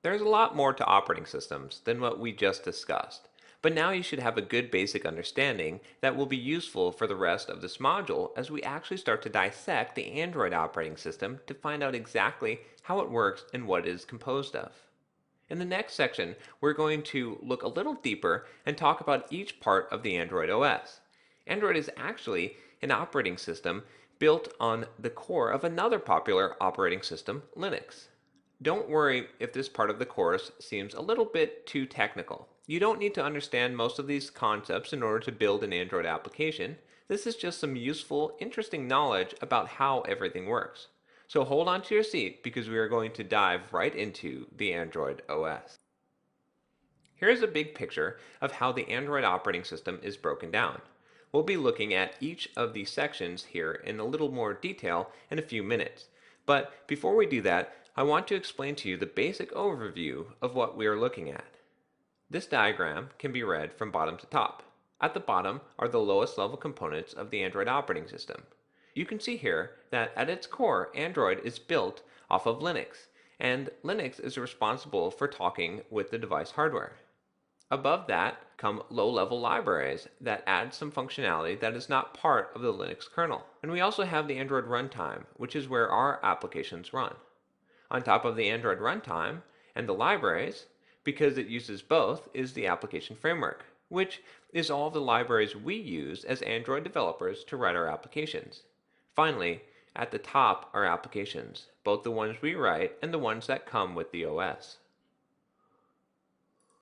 There's a lot more to operating systems than what we just discussed, but now you should have a good basic understanding that will be useful for the rest of this module as we actually start to dissect the Android operating system to find out exactly how it works and what it is composed of. In the next section, we're going to look a little deeper and talk about each part of the Android OS. Android is actually an operating system built on the core of another popular operating system, Linux. Don't worry if this part of the course seems a little bit too technical. You don't need to understand most of these concepts in order to build an Android application. This is just some useful, interesting knowledge about how everything works. So hold on to your seat because we are going to dive right into the Android OS. Here's a big picture of how the Android operating system is broken down. We'll be looking at each of these sections here in a little more detail in a few minutes. But before we do that, I want to explain to you the basic overview of what we are looking at. This diagram can be read from bottom to top. At the bottom are the lowest level components of the Android operating system. You can see here that at its core, Android is built off of Linux, and Linux is responsible for talking with the device hardware. Above that come low-level libraries that add some functionality that is not part of the Linux kernel. And we also have the Android runtime, which is where our applications run. On top of the Android runtime and the libraries, because it uses both, is the application framework, which is all the libraries we use as Android developers to write our applications. Finally, at the top are applications, both the ones we write and the ones that come with the OS.